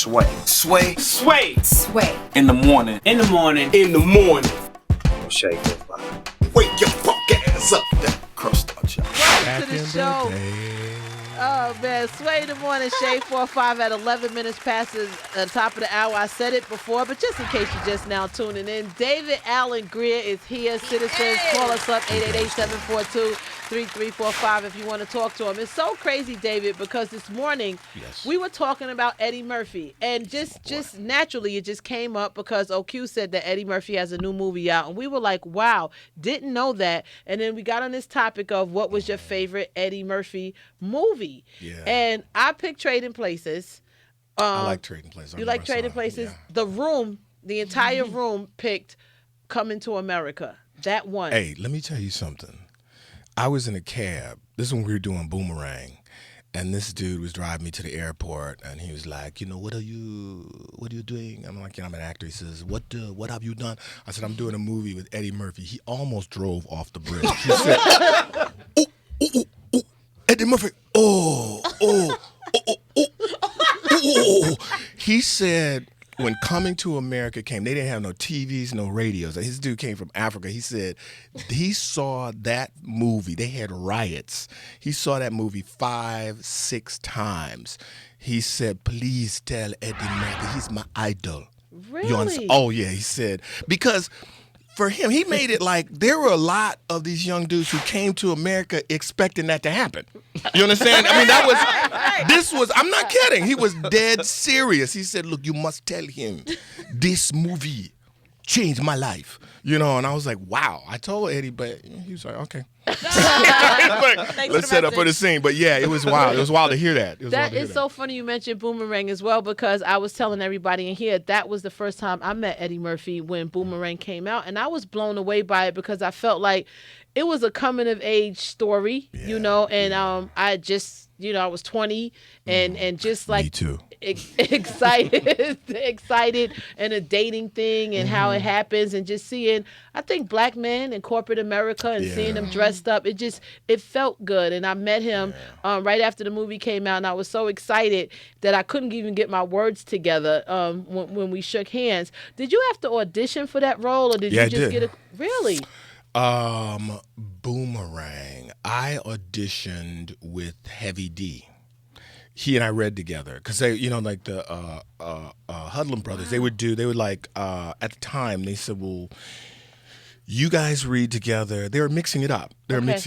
Sway. Sway. Sway. Sway. In the morning. In the morning. In the morning. Shake it. Wake your punk ass up. That crust out, y'all. Welcome to the show. Oh, man. Sway in the morning, Shade 4-5 at 11 minutes past the top of the hour. I said it before, but just in case you're just now tuning in, David Allen Grier is here. Citizens, call us up, 888-742-3345 if you want to talk to him. It's so crazy, David, because this morning we were talking about Eddie Murphy. And just naturally, it just came up because OQ said that Eddie Murphy has a new movie out. And we were like, wow, didn't know that. And then we got on this topic of what was your favorite Eddie Murphy movie. Yeah. And I picked Trading Places. I like Trading Places. You like Trading Places? Yeah. The room, the entire room picked Coming to America. That one. Hey, let me tell you something. I was in a cab. This is when we were doing Boomerang. And this dude was driving me to the airport, and he was like, what are you doing? I'm like, I'm an actor. He says, what have you done? I said, I'm doing a movie with Eddie Murphy. He almost drove off the bridge. He said, oh, Eddie Murphy, oh. He said when Coming to America came, they didn't have no TVs, no radios. His dude came from Africa. He said he saw that movie. They had riots. He saw that movie 5-6 times. He said, please tell Eddie Murphy, he's my idol. Really? Oh, yeah, he said. Because for him, he made it like there were a lot of these young dudes who came to America expecting that to happen. You understand? I mean, I'm not kidding. He was dead serious. He said, look, you must tell him this movie changed my life. And I was like, wow. I told Eddie, but he was like, okay. Let's set up for the scene. But yeah, it was wild. It was wild to hear that. That is so funny you mentioned Boomerang as well, because I was telling everybody in here that was the first time I met Eddie Murphy when Boomerang came out, and I was blown away by it because I felt like it was a coming of age story, and I just, I was 20 and just like me too. excited and a dating thing and how it happens, and just seeing, I think, black men in corporate America and seeing them dressed up, it felt good. And I met him right after the movie came out, and I was so excited that I couldn't even get my words together when we shook hands. Did you have to audition for that role, or did you just get a really? Boomerang. I auditioned with Heavy D. He and I read together because they, like the Hudlin brothers. They would like at the time they said, well, you guys read together. They were mixing it up. And I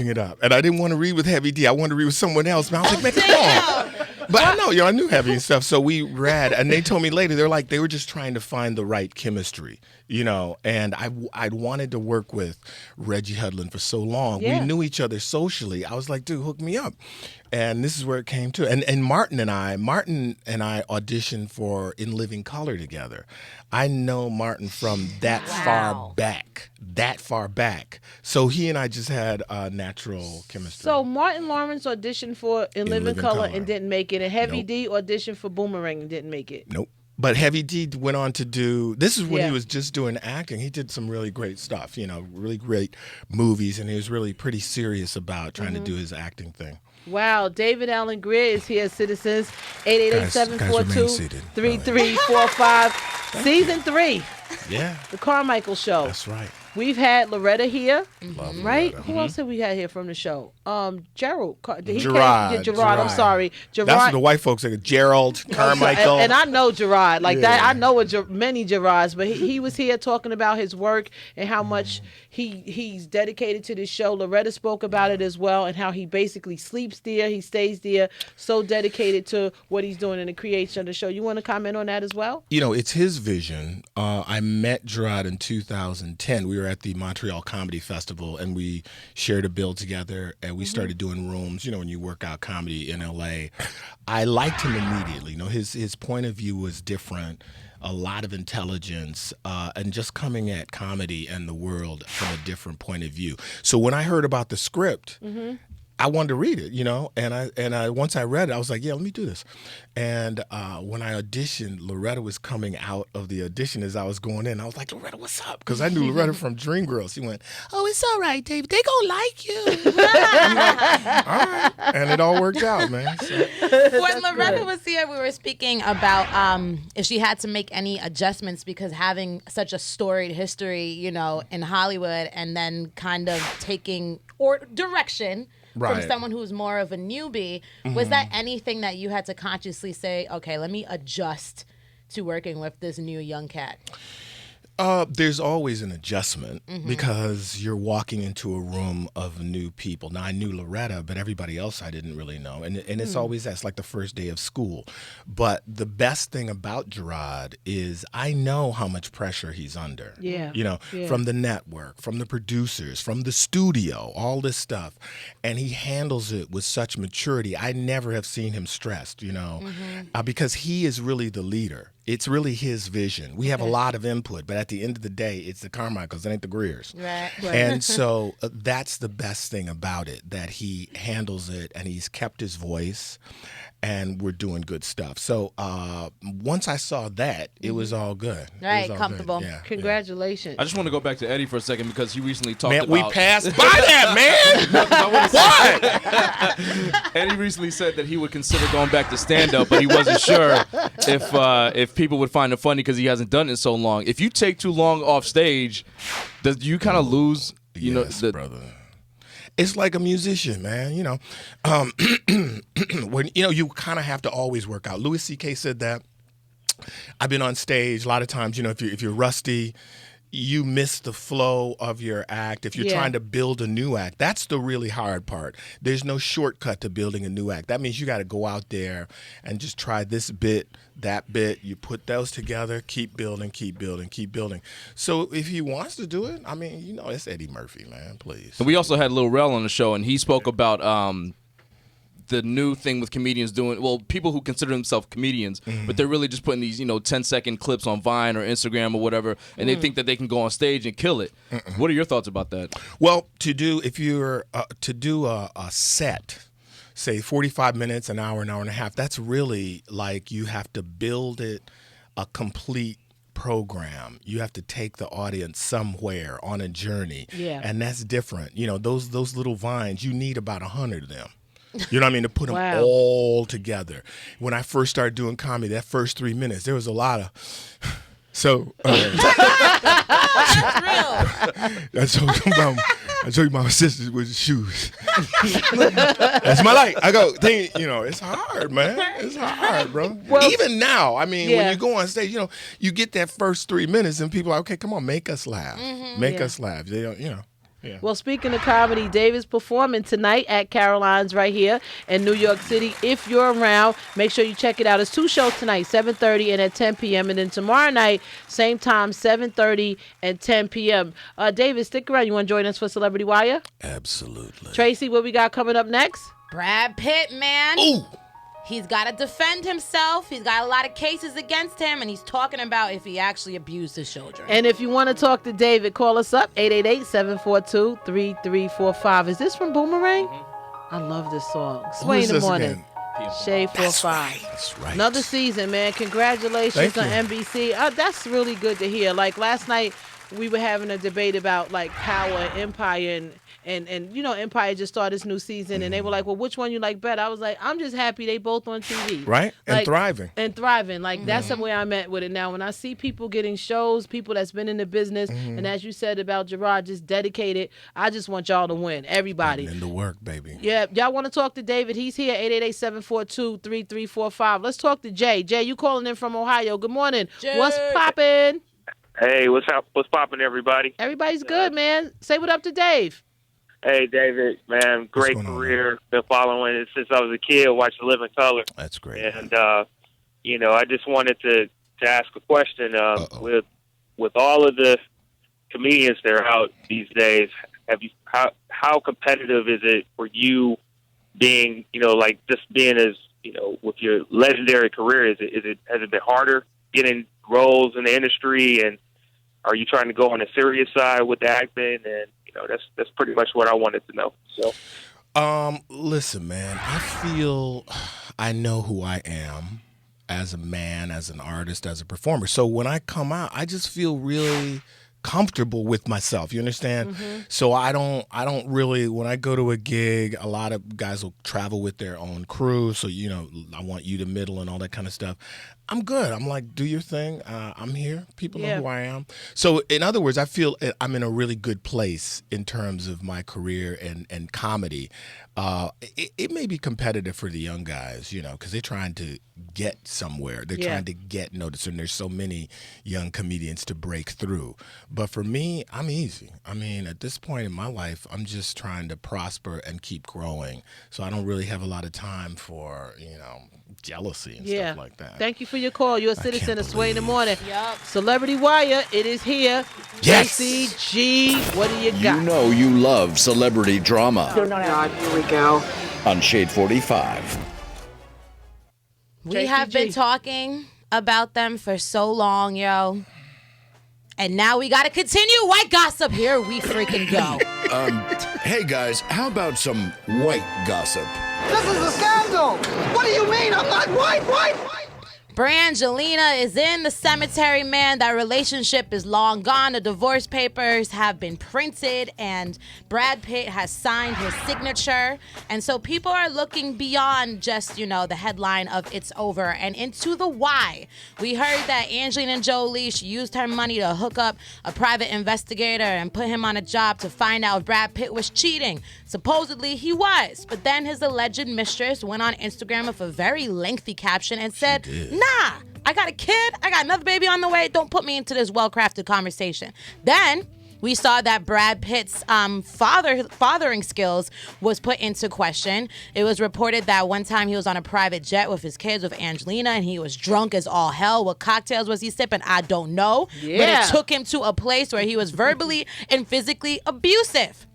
didn't want to read with Heavy D. I wanted to read with someone else. And I was like, man, come on. But I know, I knew Heavy and stuff. So we read, and they told me later, they were just trying to find the right chemistry, and I'd wanted to work with Reggie Hudlin for so long. Yeah. We knew each other socially. I was like, dude, hook me up. And this is where it came to. And Martin and I auditioned for In Living Color together. I know Martin from that far back. So he and I just had natural chemistry. So Martin Lawrence auditioned for In Living Color and didn't make it. And Heavy D auditioned for Boomerang and didn't make it. Nope. But Heavy D went on to do, this is when he was just doing acting. He did some really great stuff, really great movies. And he was really pretty serious about trying to do his acting thing. Wow, David Allen Grier is here, citizens. 888-742-3345. Season 3. Yeah. The Carmichael Show. That's right. We've had Loretta here, right? Loretta. Who else have we had here from the show? Gerald. Gerard. I'm sorry. Gerard. That's what the white folks say. Gerald, Carmichael. And I know Gerard. That. I know many Gerards, but he was here talking about his work and how much he's dedicated to this show. Loretta spoke about it as well, and how he basically sleeps there, he stays there, so dedicated to what he's doing in the creation of the show. You want to comment on that as well? It's his vision. I met Gerard in 2010. We were at the Montreal Comedy Festival, and we shared a bill together, and we started doing rooms, when you work out comedy in LA. I liked him immediately. His point of view was different, a lot of intelligence, and just coming at comedy and the world from a different point of view. So when I heard about the script, I wanted to read it, and I once I read it, I was like, yeah, let me do this. And when I auditioned, Loretta was coming out of the audition as I was going in. I was like, Loretta, what's up? Because I knew Loretta from Dreamgirls. She went, oh, it's all right, David. They gonna like you. I'm like, all right, and it all worked out, man. So. When Loretta was here, we were speaking about if she had to make any adjustments because having such a storied history, in Hollywood, and then kind of taking or direction from someone who's more of a newbie. Was that anything that you had to consciously say, okay, let me adjust to working with this new young cat? There's always an adjustment because you're walking into a room of new people. Now, I knew Loretta, but everybody else I didn't really know. And it's always that's like the first day of school. But the best thing about Gerard is I know how much pressure he's under. Yeah. From the network, from the producers, from the studio, all this stuff. And he handles it with such maturity. I never have seen him stressed, because he is really the leader. It's really his vision. We have a lot of input, but at the end of the day, it's the Carmichaels, it ain't the Griers. Right. And so that's the best thing about it, that he handles it and he's kept his voice and we're doing good stuff. So once I saw that, it was all good. Right, comfortable. Yeah, Congratulations. I just want to go back to Eddie for a second because he recently talked man, about... we passed by that, man! What? Eddie recently said that he would consider going back to stand-up, but he wasn't sure if people would find it funny because he hasn't done it so long. If you take too long off stage, do you kind of lose... Yes, brother. It's like a musician, man. When you kind of have to always work out. Louis C.K. said that. I've been on stage a lot of times. If you're rusty, you miss the flow of your act. If you're trying to build a new act, that's the really hard part. There's no shortcut to building a new act. That means you got to go out there and just try this bit, that bit. You put those together, keep building, keep building, keep building. So if he wants to do it, it's Eddie Murphy, man, please. And we also had Lil Rel on the show, and he spoke about the new thing with comedians doing, people who consider themselves comedians, but they're really just putting these, 10-second clips on Vine or Instagram or whatever, and they think that they can go on stage and kill it. What are your thoughts about that? Well, to do a set, say 45 minutes, an hour and a half, that's really like you have to build it a complete program. You have to take the audience somewhere on a journey. Yeah. And that's different. Those little vines, you need about 100 of them. You know what I mean? To put them all together. When I first started doing comedy, that first 3 minutes, there was a lot of... So... That's real. I told you my sisters with shoes. That's my life. I go, it's hard, man. It's hard, bro. Well, even now, when you go on stage, you get that first 3 minutes and people are like, okay, come on, make us laugh. Make us laugh. They don't, Yeah. Well, speaking of comedy, David's performing tonight at Caroline's right here in New York City. If you're around, make sure you check it out. It's 2 shows tonight, 7:30 and at 10 p.m. And then tomorrow night, same time, 7:30 and 10 p.m. David, stick around. You want to join us for Celebrity Wire? Absolutely. Tracy, what we got coming up next? Brad Pitt, man. Ooh. He's got to defend himself. He's got a lot of cases against him, and he's talking about if he actually abused his children. And if you want to talk to David, call us up, 888-742-3345. Is this from Boomerang? I love this song. Sway in the morning. Shade 45. That's right. Another season, man. Congratulations on NBC. That's really good to hear. Like last night, we were having a debate about like Power and Empire and Empire just started this new season and they were like, well, which one you like better? I was like, I'm just happy they both on TV. Right? And thriving. Like that's the way I'm at with it now. When I see people getting shows, people that's been in the business, and as you said about Gerard, just dedicated, I just want y'all to win. Everybody. And the work, baby. Yeah. Y'all want to talk to David? He's here, 888-742-3345. Let's talk to Jay. Jay, you calling in from Ohio. Good morning. Jay. What's poppin'? Hey, what's up? What's poppin', everybody? Everybody's good, man. Say what up to Dave. Hey, David, man, great career. Been following it since I was a kid, watched Living Color. That's great. And, I just wanted to ask a question. With all of the comedians that are out these days, how competitive is it for you being, just being as, with your legendary career, has it been harder getting roles in the industry, and are you trying to go on the serious side with the acting? And that's pretty much what I wanted to know. So, Listen, man, I feel I know who I am as a man, as an artist, as a performer. So when I come out, I just feel really comfortable with myself. You understand? So I don't really, when I go to a gig, a lot of guys will travel with their own crew. So, I want you to middle and all that kind of stuff. I'm good. I'm like, do your thing. I'm here. People know who I am. So in other words, I feel I'm in a really good place in terms of my career and comedy. It may be competitive for the young guys, because they're trying to get somewhere. They're trying to get noticed, and there's so many young comedians to break through. But for me, I'm easy. I mean, at this point in my life, I'm just trying to prosper and keep growing. So I don't really have a lot of time for, jealousy and stuff like that. Thank you for your call. You're a citizen of Sway in the Morning. Yep. Celebrity Wire, it is here. Yes. JCG, what do you got? You know you love celebrity drama. Oh, God, here we go. On Shade 45. We have been talking about them for so long, yo. And now we got to continue white gossip. Here we freaking go. Hey guys, how about some white gossip? This is a scandal. What do you mean? I'm not white. Brangelina is in the cemetery, man. That relationship is long gone. The divorce papers have been printed, and Brad Pitt has signed his signature. And so people are looking beyond just, the headline of it's over and into the why. We heard that Angelina Jolie, she used her money to hook up a private investigator and put him on a job to find out if Brad Pitt was cheating. Supposedly he was, but then his alleged mistress went on Instagram with a very lengthy caption and said, nah, I got a kid, I got another baby on the way, don't put me into this well-crafted conversation. Then we saw that Brad Pitt's fathering skills was put into question. It was reported that one time he was on a private jet with his kids with Angelina, and he was drunk as all hell. What cocktails was he sipping? I don't know. But it took him to a place where he was verbally and physically abusive.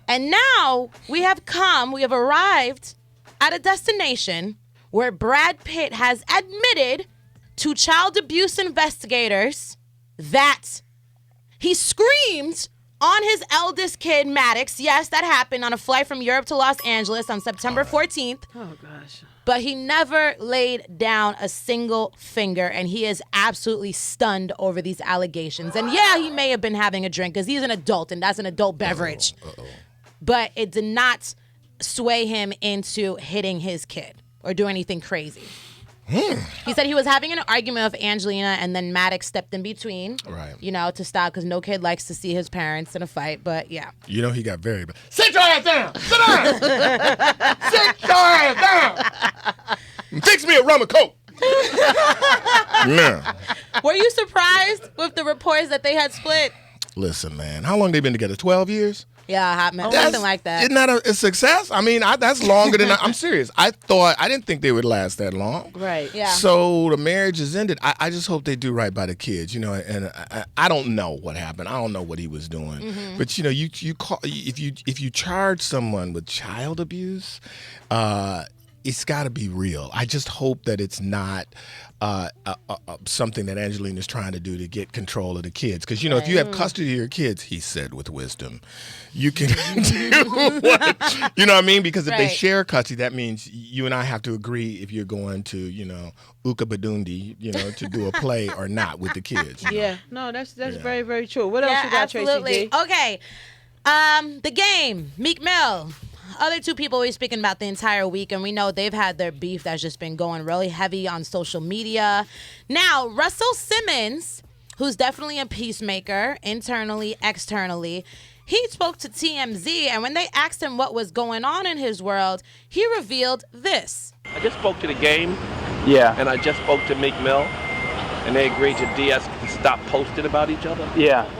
And now we have arrived at a destination where Brad Pitt has admitted to child abuse investigators that he screamed on his eldest kid, Maddox. Yes, that happened on a flight from Europe to Los Angeles on September 14th. Oh, gosh. But he never laid down a single finger, and he is absolutely stunned over these allegations. And yeah, he may have been having a drink because he's an adult, and that's an adult beverage. But it did not sway him into hitting his kid or do anything crazy. He said he was having an argument with Angelina, and then Maddox stepped in between, to stop, because no kid likes to see his parents in a fight. But yeah. He got very bad. Sit your ass down! Sit down! Sit your ass down! Fix me a rum and coke! Yeah. Were you surprised with the reports that they had split? Listen, man, how long they been together? 12 years? Yeah, something like that. Isn't that a success? I mean, that's longer than I'm serious. I didn't think they would last that long. Right. Yeah. So the marriage is ended. I just hope they do right by the kids, and I don't know what happened. I don't know what he was doing. But you call, if you charge someone with child abuse, it's got to be real. I just hope that it's not something that Angelina's trying to do to get control of the kids. Because, if you have custody of your kids, he said with wisdom, you can do what, you know what I mean? Because if they share custody, that means you and I have to agree if you're going to, Uka Badundi, to do a play or not with the kids. Yeah. No, that's very, very true. What else you got, absolutely. Tracy G? Okay. The Game, Meek Mill. Other two people we're speaking about the entire week, and we know they've had their beef that's just been going really heavy on social media. Now, Russell Simmons, who's definitely a peacemaker, internally, externally, he spoke to TMZ, and when they asked him what was going on in his world, he revealed this. I just spoke to the Game, and I just spoke to Meek Mill, and they agreed to stop posting about each other. Yeah.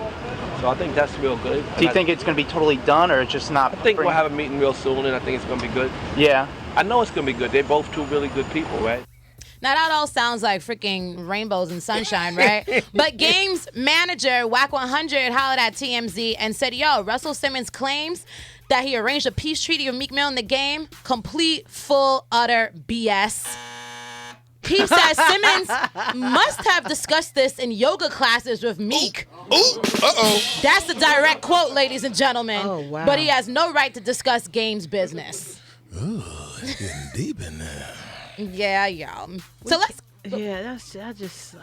So I think that's real good. Do you think it's going to be totally done, or it's just not? I think we'll have a meeting real soon, and I think it's going to be good. Yeah. I know it's going to be good. They're both two really good people, right? Now, that all sounds like freaking rainbows and sunshine, right? But Game's manager, Wack 100, hollered at TMZ and said, Russell Simmons claims that he arranged a peace treaty with Meek Mill in the Game. Complete, full, utter BS. He says Simmons must have discussed this in yoga classes with Meek. That's the direct quote, ladies and gentlemen. Oh, wow. But he has no right to discuss games business. Ooh, it's getting deep in there. Yeah. So let's. Yeah,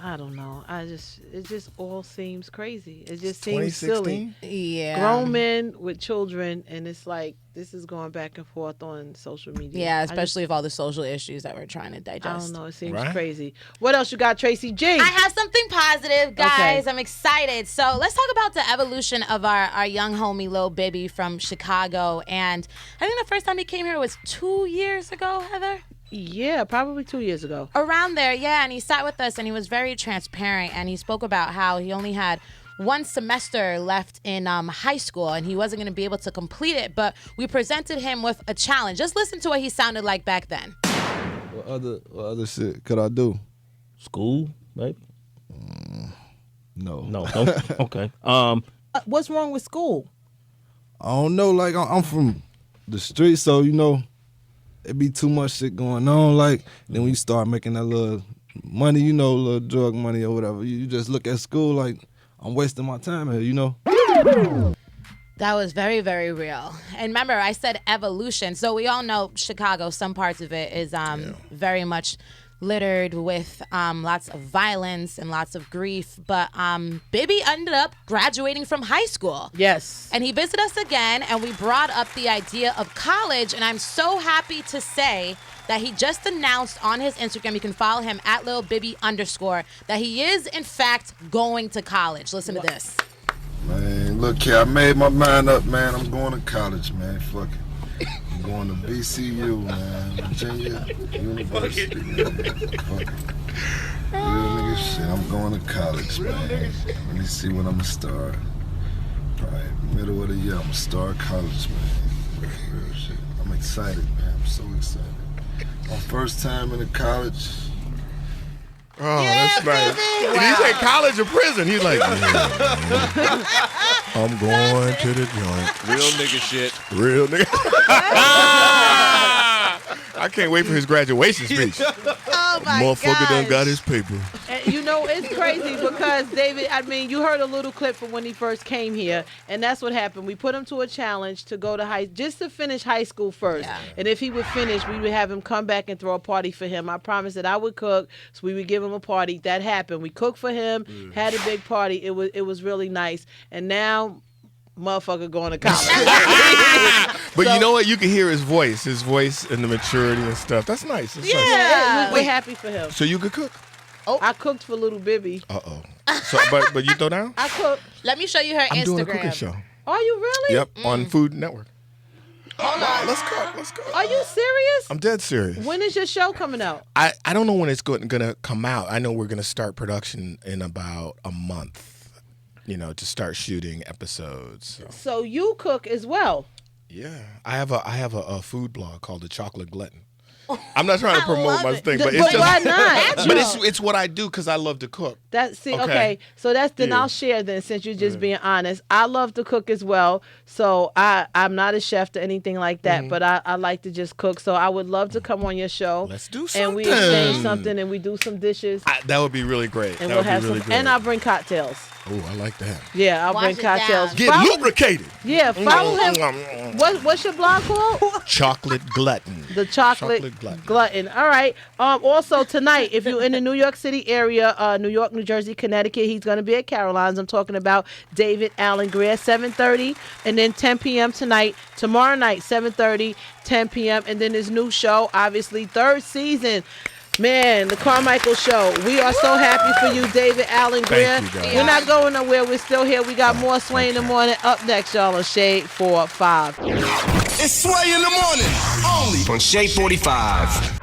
I don't know. It just all seems crazy. It just seems silly. Yeah. Grown men with children, and it's like this is going back and forth on social media. Yeah, especially with all the social issues that we're trying to digest. I don't know. It seems crazy. What else you got, Tracy G? I have something positive, guys. Okay. I'm excited. So let's talk about the evolution of our young homie, Lil Bibby from Chicago. And I think the first time he came here was 2 years ago, Heather? Yeah, probably 2 years ago. Around there, yeah. And he sat with us and he was very transparent. And he spoke about how he only had one semester left in high school and he wasn't going to be able to complete it. But we presented him with a challenge. Just listen to what he sounded like back then. What other shit could I do? School, maybe? No. Okay. What's wrong with school? I don't know. Like, I'm from the street, so, you know, it be too much shit going on. Like, then when you start making that little money, you know, little drug money or whatever, you just look at school like, I'm wasting my time here, you know? That was very, very real. And remember, I said evolution. So we all know Chicago, some parts of it is very much littered with lots of violence and lots of grief. But Bibby ended up graduating from high school. Yes. And he visited us again, and we brought up the idea of college. And I'm so happy to say that he just announced on his Instagram, you can follow him at @LilBibby_, that he is, in fact, going to college. Listen to this. Man, look here, I made my mind up, man. I'm going to college, man. Fuck it. I'm going to BCU, man. Virginia University, man. Fuck it. Real nigga shit. I'm going to college, man. Let me see when I'm going to start. Probably middle of the year, I'm going to start college, man. Real shit. I'm excited, man. I'm so excited. My first time in the college. Oh, that's nice. Wow. Did he say college or prison? He's like, I'm going to the joint. Real nigga shit. Real nigga. I can't wait for his graduation speech. Oh my Motherfucker done got his paper. And, you know, it's crazy because, David, I mean, you heard a little clip from when he first came here, and that's what happened. We put him to a challenge to go to just to finish high school first. Yeah. And if he would finish, we would have him come back and throw a party for him. I promised that I would cook, so we would give him a party. That happened. We cooked for him, had a big party. It was really nice. And now, motherfucker going to college. But you know what? You can hear his voice and the maturity and stuff. That's nice. That's nice. We're happy for him. So you could cook? Oh, I cooked for little Bibby. So, but you throw down? I cooked. Let me show you her Instagram. I'm doing a cooking show. Are you really? Yep, on Food Network. Oh, let's cook. Let's go. Are you serious? I'm dead serious. When is your show coming out? I don't know when it's going to come out. I know we're going to start production in about a month, you know, to start shooting episodes. So you cook as well? Yeah. I have a food blog called The Chocolate Glutton. I'm not trying to promote my thing, but it's just why not? But it's what I do because I love to cook. Okay. So then I'll share then, since you're just being honest. I love to cook as well. So I'm not a chef or anything like that, but I like to just cook. So I would love to come on your show. Let's do something. And we exchange something and we do some dishes. That would be really great. And that we'll would have be really some. great. And I'll bring cocktails. Oh, I like that. Yeah, I'll bring cocktails. Get lubricated. Yeah, follow him. What's your blog called? Chocolate Glutton. The Chocolate Glutton. All right. Also tonight, if you're in the New York City area, New York, New Jersey, Connecticut, he's going to be at Caroline's. I'm talking about David Allen Grier, 7:30, and then 10 p.m. tonight. Tomorrow night, 7:30, 10 p.m., and then his new show, obviously, third season. Man, the Carmichael Show. We are so happy for you, David Allen Grier. We're not going nowhere. We're still here. We got more Sway in the Morning up next, y'all, on Shade 45. It's Sway in the Morning, only on Shade 45.